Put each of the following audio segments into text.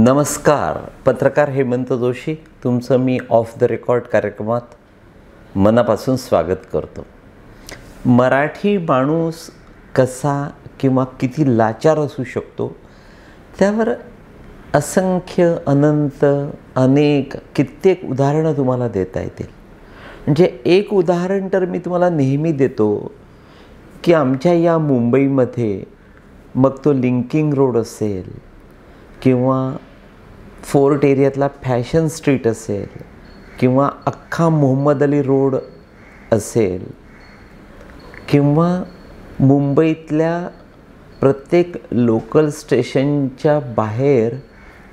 नमस्कार. पत्रकार हेमंत जोशी तुमचं मी ऑफ द रेकॉर्ड कार्यक्रमात मनापासून स्वागत करतो. मराठी माणूस कसा किंवा किती लाचार असू शकतो त्यावर असंख्य अनंत अनेक कित्येक उदाहरणं तुम्हाला देता येतील. म्हणजे एक उदाहरण तर मी तुम्हाला नेहमी देतो की आमच्या या मुंबईमध्ये मग तो लिंकिंग रोड असेल किंवा फोर्ट एरियातला फॅशन स्ट्रीट असेल किंवा अख्खा मोहम्मद अली रोड असेल किंवा मुंबईतल्या प्रत्येक लोकल स्टेशनच्या बाहेर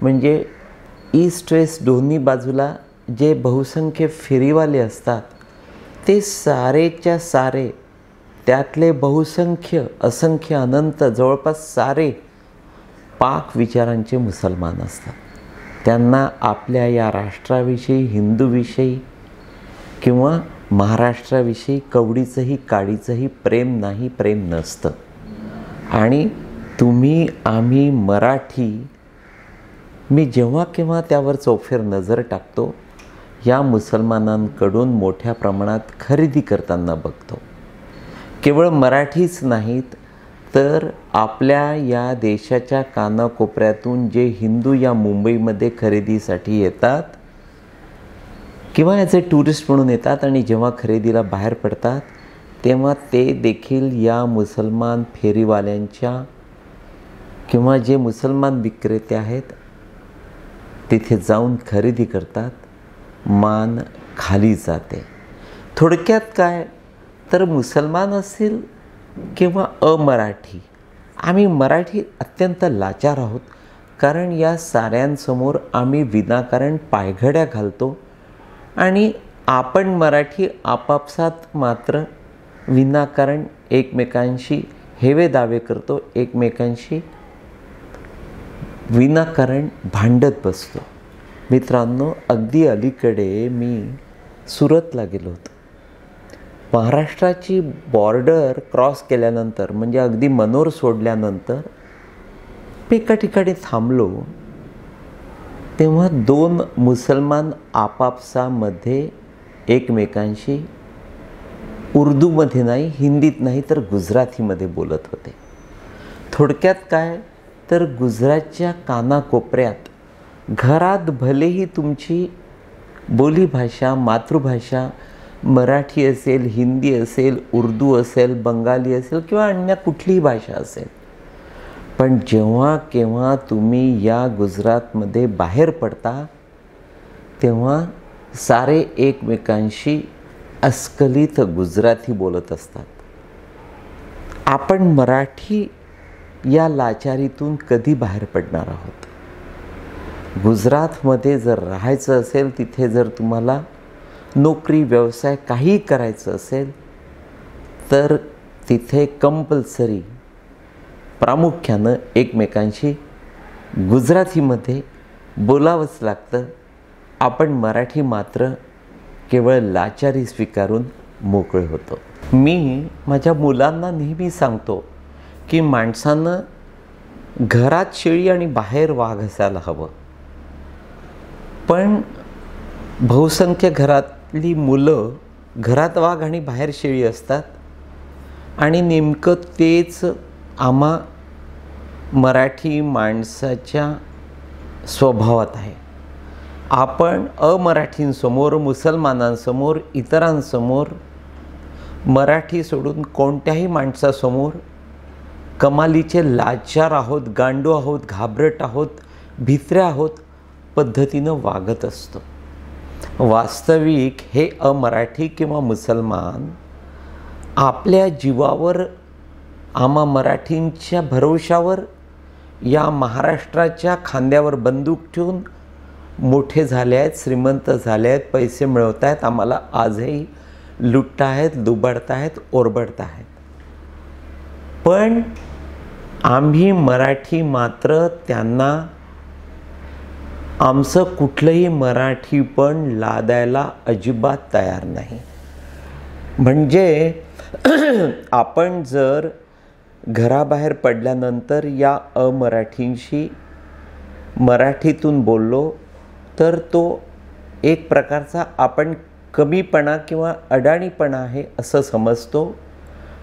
म्हणजे ईस्ट वेस्ट दोन्ही बाजूला जे बहुसंख्य फेरीवाले असतात ते सारेच्या सारे त्यातले बहुसंख्य असंख्य अनंत जवळपास सारे पाक विचारांचे मुसलमान असतात. त्यांना आपल्या या राष्ट्राविषयी हिंदूविषयी किंवा महाराष्ट्राविषयी कवडीचंही काडीचंही प्रेम नाही, प्रेम नसतं. आणि तुम्ही आम्ही मराठी मी जेव्हा केव्हा त्यावर चौफेर नजर टाकतो या मुसलमानांकडून मोठ्या प्रमाणात खरेदी करताना बघतो. केवळ मराठीच नाहीत तर आपल्या या देशाच्या कानाकोपऱ्यातून जे हिंदू या मुंबईमध्ये खरेदीसाठी येतात किंवा याचे टुरिस्ट म्हणून येतात आणि जेव्हा खरेदीला बाहेर पडतात तेव्हा ते देखील या मुसलमान फेरीवाल्यांच्या किंवा जे मुसलमान विक्रेते आहेत तिथे जाऊन खरेदी करतात. मान खाली जाते. थोडक्यात काय तर मुसलमान असेल किंवा अमराठी आम्ही मराठी अत्यंत लाचार आहोत. कारण या साऱ्यांसमोर आम्ही विनाकारण पायघड्या घालतो आणि आपण मराठी आपापसात मात्र विनाकारण एकमेकांशी हेवे दावे करतो, एकमेकांशी विनाकारण भांडत बसतो. मित्रांनो, अगदी अलीकडे मी सुरतला गेलो होतो. महाराष्ट्राची बॉर्डर क्रॉस केल्यानंतर म्हणजे अगदी मनोर सोडल्यानंतर मी एका ठिकाणी थांबलो तेव्हा दोन मुसलमान आपापसामध्ये एकमेकांशी उर्दूमध्ये नाही, हिंदीत नाही तर गुजरातीमध्ये बोलत होते. थोडक्यात काय तर गुजरातच्या कानाकोपऱ्यात घरात भलेही तुमची बोलीभाषा मातृभाषा मराठी असेल, हिंदी असेल, उर्दू असेल, बंगाली असेल किंवा अन्य कुठलीही भाषा असेल, पण जेव्हा केव्हा तुम्ही या गुजरातमध्ये बाहेर पडता तेव्हा सारे एकमेकांशी अस्खलित गुजराती बोलत असतात. आपण मराठी या लाचारीतून कधी बाहेर पडणार आहोत? गुजरातमध्ये जर राहायचं असेल, तिथे जर तुम्हाला नोकरी व्यवसाय काही करायचं असेल तर तिथे कंपल्सरी प्रामुख्यानं एकमेकांशी गुजरातीमध्ये बोलावंच लागतं. आपण मराठी मात्र केवळ लाचारी स्वीकारून मोकळे होतो. मी माझ्या मुलांना नेहमी सांगतो की माणसानं घरात शेळी आणि बाहेर वाघ असायला हवं. पण बहुसंख्य घरातली मुलं घरात वाघ आणि बाहेर शेळी असतात आणि नेमकं तेच आम्हा मराठी माणसाच्या स्वभावात आहे. आपण अमराठींसमोर, मुसलमानांसमोर, इतरांसमोर मराठी सोडून कोणत्याही माणसासमोर कमालीचे लाचार आहोत, गांडू आहोत, घाबरट आहोत, भित्र्या आहोत पद्धतीनं वागत असतो. वास्तविक हे अमराठी किंवा मुसलमान आपल्या जीवावर आम्हा मराठींच्या भरवशावर या महाराष्ट्राच्या खांद्यावर बंदूक ठेवून मोठे झाले आहेत, श्रीमंत झाले आहेत, पैसे मिळवत आहेत, आम्हाला आजही लुटताहेत, लुबाडताहेत, ओरबडताहेत. पण आम्ही मराठी मात्र त्यांना आमचं कुठलंही मराठी पण लादायला अजिबात तयार नाही. म्हणजे आपण जर घराबाहेर पडल्यानंतर या अमराठींशी मराठीतून बोललो तर तो एक प्रकारचा आपण कमीपणा किंवा अडाणीपणा आहे असं समजतो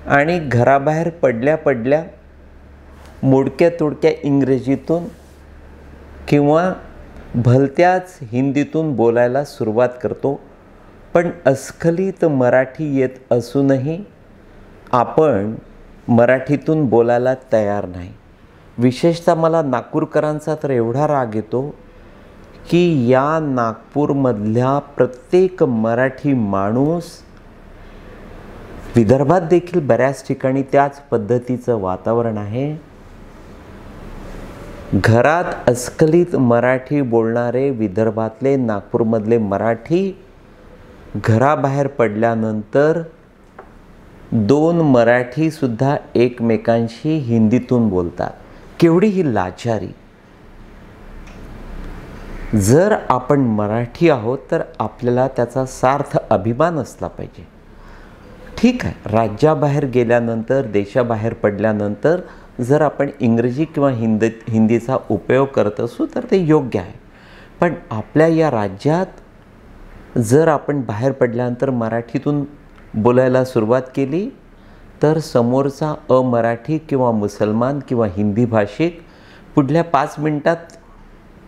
आणि घराबाहेर पडल्या पडल्या मोडक्या तोडक्या इंग्रजीतून किंवा भलत्याच हिंदीतून बोलायला सुरुवात करतो. पण अस्खलित मराठी येत असूनही आपण मराठीतून बोलायला तयार नाही. विशेषतः मला नागपूरकरांचा तर एवढा राग येतो की या नागपूरमधल्या प्रत्येक मराठी माणूस, विदर्भात देखील बऱ्याच ठिकाणी त्याच पद्धतीचं वातावरण आहे. घरात अस्खलित मराठी बोलणारे विदर्भातले, नागपूरमधले मराठी घराबाहेर पडल्यानंतर दोन मराठीसुद्धा एकमेकांशी हिंदीतून बोलतात. केवढी ही लाचारी. जर आपण मराठी आहोत तर आपल्याला त्याचा सार्थ अभिमान असला पाहिजे. ठीक आहे, राज्याबाहेर गेल्यानंतर, देशाबाहेर पडल्यानंतर जर आपण इंग्रजी किंवा हिंदीचा उपयोग करत असू तर ते योग्य आहे. पण आपल्या या राज्यात जर आपण बाहेर पडल्यानंतर मराठीतून बोलायला सुरुवात केली तर समोरचा अमराठी किंवा मुसलमान किंवा हिंदी भाषिक पुढल्या 5 मिनिटात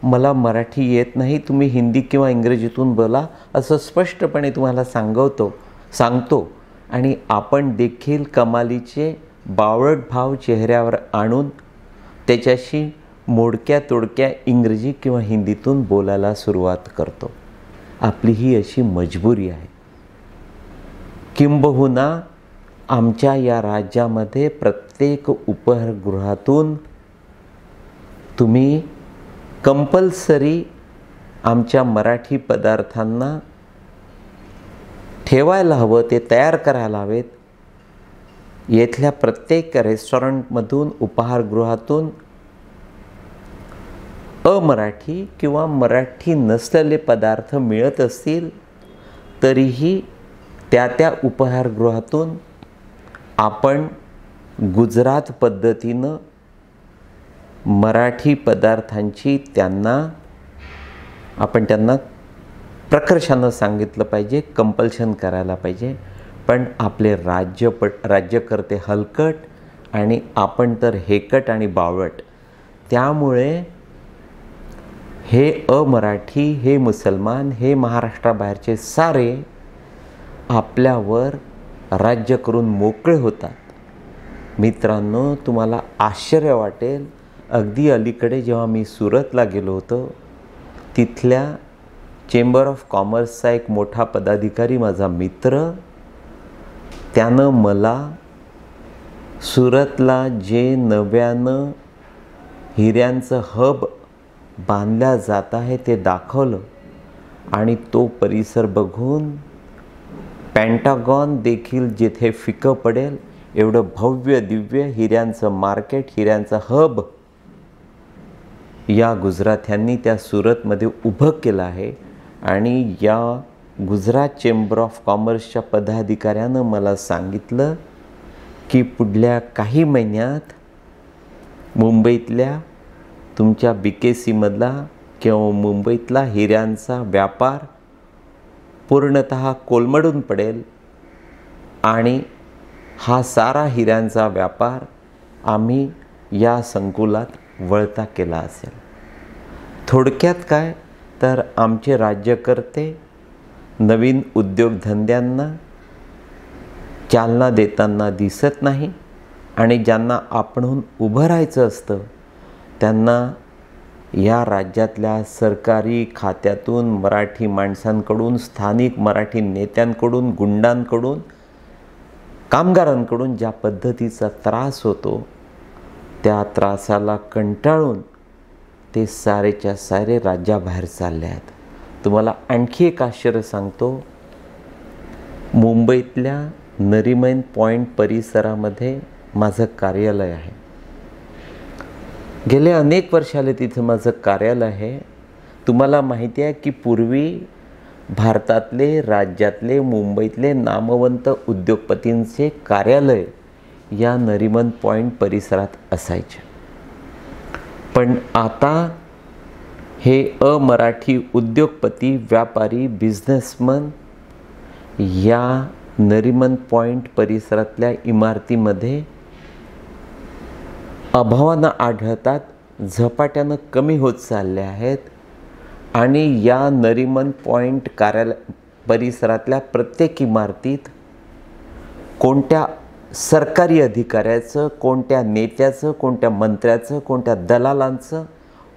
मला मराठी येत नाही, तुम्ही हिंदी किंवा इंग्रजीतून बोला असं स्पष्टपणे तुम्हाला सांगतो आणि आपण देखील कमालीचे बावळट भाव चेहऱ्यावर आणून त्याच्याशी मोडक्या तोडक्या इंग्रजी किंवा हिंदीतून बोलायला सुरुवात करतो. आपली ही अशी मजबुरी आहे. किंबहुना आमच्या या राज्यामध्ये प्रत्येक उपहारगृहातून तुम्ही कंपल्सरी आमच्या मराठी पदार्थांना ठेवायला हवं, ते तयार करायला हवेत. येथल्या प्रत्येक रेस्टॉरंटमधून, उपहारगृहातून अमराठी किंवा मराठी नसलेले पदार्थ मिळत असतील तरीही त्या उपहारगृहातून आपण गुजरात पद्धतीनं मराठी पदार्थांची त्यांना प्रकर्षानं सांगितलं पाहिजे, कंपल्शन करायला पाहिजे. पण आपले राज्यकर्ते हलकट आणि आपण तर हेकट आणि बावळट. त्यामुळे हे अमराठी, हे मुसलमान, हे महाराष्ट्राबाहेरचे सारे आपल्यावर राज्य करून मोकळे होतात. मित्रांनो, तुम्हाला आश्चर्य वाटेल, अगदी अलीकडे जेव्हा मी सुरतला गेलो होतो, तिथल्या चेंबर ऑफ कॉमर्सचा एक मोठा पदाधिकारी, माझा मित्र, त्यानं मला सुरतला जे नव्यानं हिऱ्यांचं हब बांधल्या जात आहे ते दाखवलं आणि तो परिसर बघून पेंटागॉन देखील जिथे फिकं पडेल एवढं भव्य दिव्य हिऱ्यांचं मार्केट, हिऱ्यांचं हब या गुजरात्यांनी त्या सुरतमध्ये उभं केलं आहे. आणि या गुजरात चेंबर ऑफ कॉमर्सच्या पदाधिकाऱ्यानं मला सांगितलं की पुढल्या काही महिन्यात मुंबईतल्या तुमच्या BKC किंवा मुंबईतला हिऱ्यांचा व्यापार पूर्णतः कोलमडून पडेल आणि हा सारा हिऱ्यांचा व्यापार आम्ही या संकुलात वळता केला असेल. थोडक्यात काय तर आमचे राज्यकर्ते नवीन उद्योगधंद्यांना चालना देताना दिसत नाही आणि ज्यांना आपणहून उभं राहायचं असतं त्यांना या राज्यातल्या सरकारी खात्यातून, मराठी माणसांकडून, स्थानिक मराठी नेत्यांकडून, गुंडांकडून, कामगारांकडून ज्या पद्धतीचा त्रास होतो त्या त्रासाला कंटाळून ते सारेच्या सारे राज्याबाहेर चालले आहेत. तुम्हाला आणखी एक आश्चर्य सांगतो, मुंबईतल्या नरिमन पॉईंट परिसरामध्ये माझं कार्यालय आहे. गेले अनेक वर्षाले तिथे माझं कार्यालय आहे. तुम्हाला माहिती आहे की पूर्वी भारतातले, राज्यातले, मुंबईतले नामवंत उद्योगपतींचे कार्यालय या नरिमन पॉईंट परिसरात असायचे. पण आता हे अमराठी उद्योगपती, व्यापारी, बिझनेसमन या नरिमन पॉइंट परिसरातल्या इमारतीमध्ये अभावानं आढळतात, झपाट्यानं कमी होत चालले आहेत आणि या नरिमन पॉइंट परिसरातल्या प्रत्येक इमारतीत कोणत्या सरकारी अधिकाऱ्याचं, कोणत्या नेत्याचं, कोणत्या मंत्र्याचं, कोणत्या दलालांचं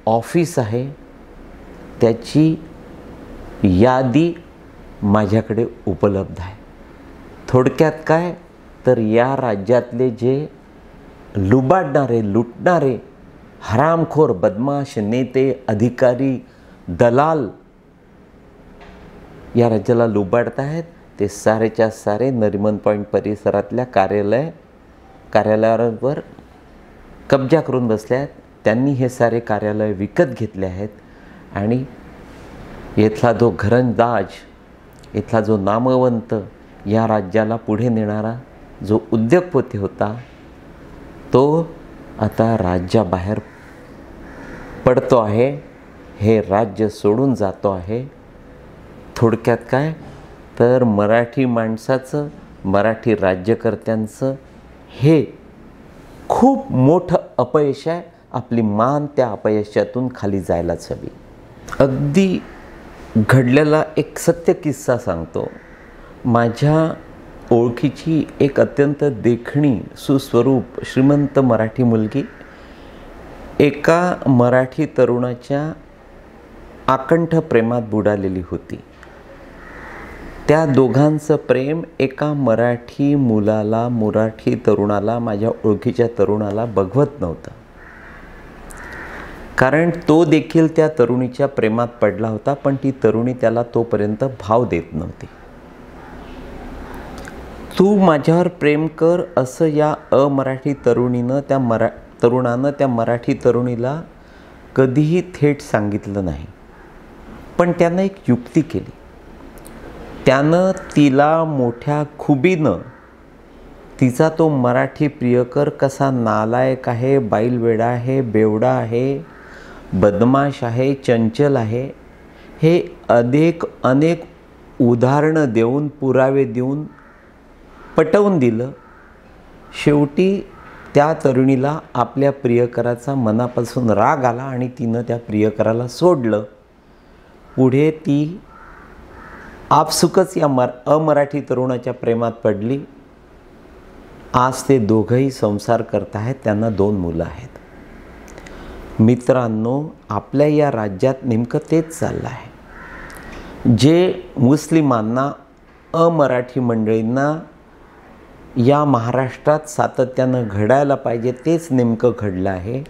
ऑफिस आहे त्याची यादी माझ्याकडे उपलब्ध आहे. थोडक्यात काय तर या राज्यातले जे लुबाडणारे, लुटणारे, हरामखोर, बदमाश नेते, अधिकारी, दलाल या राज्याला लुबाडत आहेत ते सारेच्या सारे नरिमन पॉइंट परिसरातल्या कार्यालयावर कब्जा करून बसले आहेत. त्यांनी हे सारे कार्यालय विकत घेतले आहेत आणि इथला जो घरंदाज, इथला जो नामवंत, या राज्याला पुढे नेणारा जो उद्योगपती होता तो आता राज्याबाहेर पडतो आहे, हे राज्य सोडून जातो आहे. थोडक्यात काय तर मराठी माणसाचं, मराठी राज्यकर्त्यांचं हे खूप मोठं अपयश आहे. आपली मान त्या अपयशातून खाली जायलाच हवी. अगदी घडलेला एक सत्य किस्सा सांगतो. माझ्या ओळखीची एक अत्यंत देखणी, सुस्वरूप, श्रीमंत मराठी मुलगी एका मराठी तरुणाच्या आकंठ प्रेमात बुडालेली होती. त्या दोघांचं प्रेम एका मराठी मुलाला, मराठी तरुणाला, माझ्या ओळखीच्या तरुणाला बघवत नव्हतं. कारण तो देखील त्या तरुणीच्या प्रेमात पडला होता, पण ती तरुणी त्याला तोपर्यंत भाव देत नव्हती. तू माझ्यावर प्रेम कर असं या अमराठी तरुणानं त्या मराठी तरुणीला कधीही थेट सांगितलं नाही. पण त्यानं एक युक्ती केली. त्यानं तिला मोठ्या खुबीनं तिचा तो मराठी प्रियकर कसा नालायक आहे, बैलवेडा आहे, बेवडा आहे, बदमाश आहे, चंचल आहे, हे अनेक उदाहरणं देऊन, पुरावे देऊन पटवून दिलं. शेवटी त्या तरुणीला आपल्या प्रियकराचा मनापासून राग आला आणि तिनं त्या प्रियकराला सोडलं. पुढे ती आपसुकच या अमराठी तरुणाच्या प्रेमात पडली. आज ते दोघंही संसार करत आहेत. त्यांना 2 मुलं आहेत. मित्रांनो, आपल्या या राज्यात नेमकं तेच चाललं आहे. जे मुस्लिमांना, अमराठी मंडळींना या महाराष्ट्रात सातत्यानं घडायला पाहिजे तेच नेमकं घडलं आहे.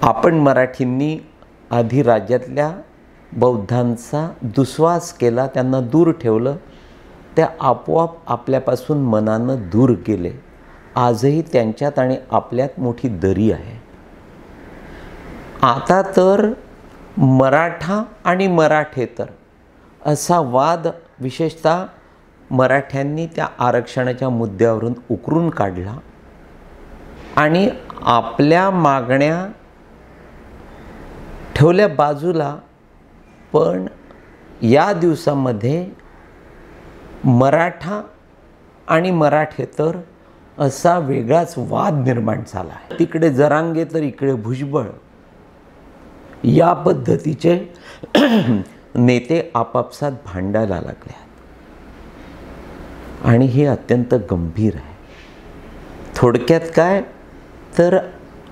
आपण मराठींनी आधी राज्यातल्या बौद्धांचा दुस्वास केला, त्यांना दूर ठेवलं. त्या आपोआप आपल्यापासून मनानं दूर गेले. आजही त्यांच्यात आणि आपल्यात मोठी दरी आहे. आता तर मराठा आणि मराठेतर असा वाद विशेषतः मराठ्यांनी त्या आरक्षणाच्या मुद्द्यावरून उकरून काढला आणि आपल्या मागण्या ठेवल्या बाजूला. पण या दिवसामध्ये मराठा आणि मराठेतर असा वेगळाच वाद निर्माण झाला आहे. तिकडे जरांगे तर इकडे भुजबळ या पद्धतीचे नेते आपापसात भांडायला लागले आहेत आणि हे अत्यंत गंभीर आहे. थोडक्यात काय तर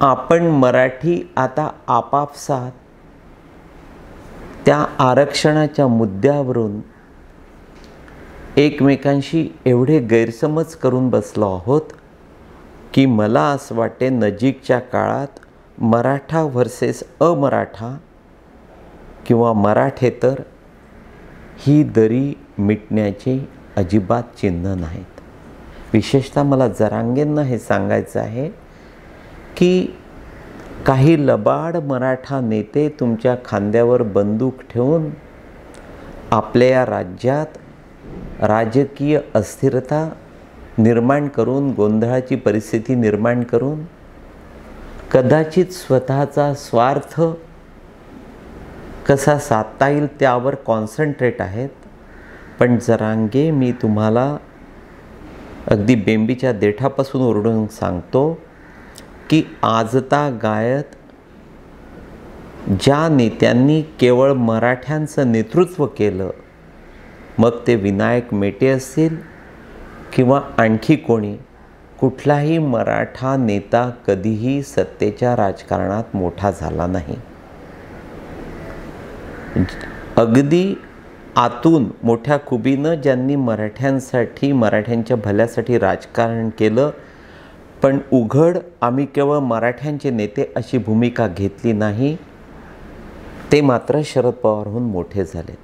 आपण मराठी आता आपापसात त्या आरक्षणाच्या मुद्द्यावरून एकमेकांशी एवढे गैरसमज करून बसलो आहोत की मला असं वाटते नजीकच्या काळात मराठा व्हर्सेस अमराठा किंवा मराठेतर ही दरी मिटण्याची अजिबात चिन्ह नाहीत. विशेषतः मला जरांगेंना हे सांगायचं आहे की काही लबाड मराठा नेते तुमच्या खांद्यावर बंदूक ठेवून आपल्या या राज्यात राजकीय अस्थिरता निर्माण करून, गोंधळाची परिस्थिती निर्माण करून कदाचित स्वतःचा स्वार्थ कसा साधता येईल त्यावर कॉन्सन्ट्रेट आहेत. पण जरांगे, मी तुम्हाला अगदी बेंबीच्या देठापासून ओरडून सांगतो की आजता गायत ज्या नेत्यांनी केवळ मराठ्यांचं नेतृत्व केलं, मग ते विनायक मेटे असतील किंवा आणखी कोणी, कुठलाही मराठा नेता कधीही सत्तेच्या राजकारणात मोठा झाला नाही. अगदी आतून मोठ्या खुबीनं ज्यांनी मराठ्यांसाठी, मराठ्यांच्या भल्यासाठी राजकारण केलं, पण उघड आम्ही केवळ मराठ्यांचे नेते अशी भूमिका घेतली नाही, ते मात्र शरद पवारहून मोठे झाले.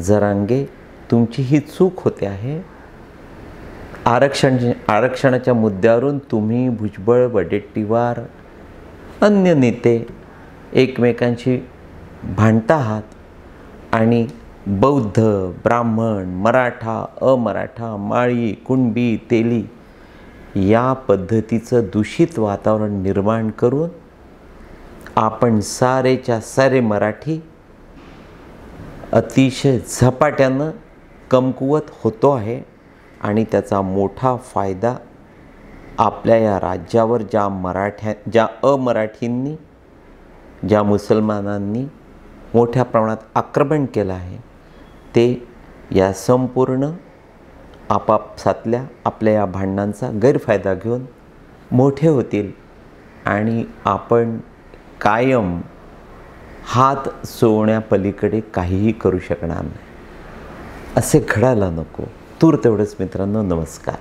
जरांगे, तुमची ही चूक होते आहे. आरक्षणाच्या मुद्द्यावरून तुम्ही, भुजबळ, वडेट्टीवार, अन्य नेते एकमेकांशी भांडता आहात आणि बौद्ध, ब्राह्मण, मराठा, अमराठा, माळी, कुणबी, तेली या पद्धतीचं दूषित वातावरण निर्माण करून आपण सारेच्या सारे मराठी अतिशय झपाट्यानं कमकुवत होतो आहे. आणि त्याचा मोठा फायदा आपल्या या राज्यावर ज्या अमराठींनी, ज्या मुसलमानांनी मोठ्या प्रमाणात आक्रमण केलं आहे, ते या संपूर्ण आपापसातल्या आपल्या या भांडणांचा गैरफायदा घेऊन मोठे होतील आणि आपण कायम हात सोडण्यापलीकडे काहीही करू शकणार नाही. असे घडायला नको. तूर्त एवढंच मित्रांनो. नमस्कार.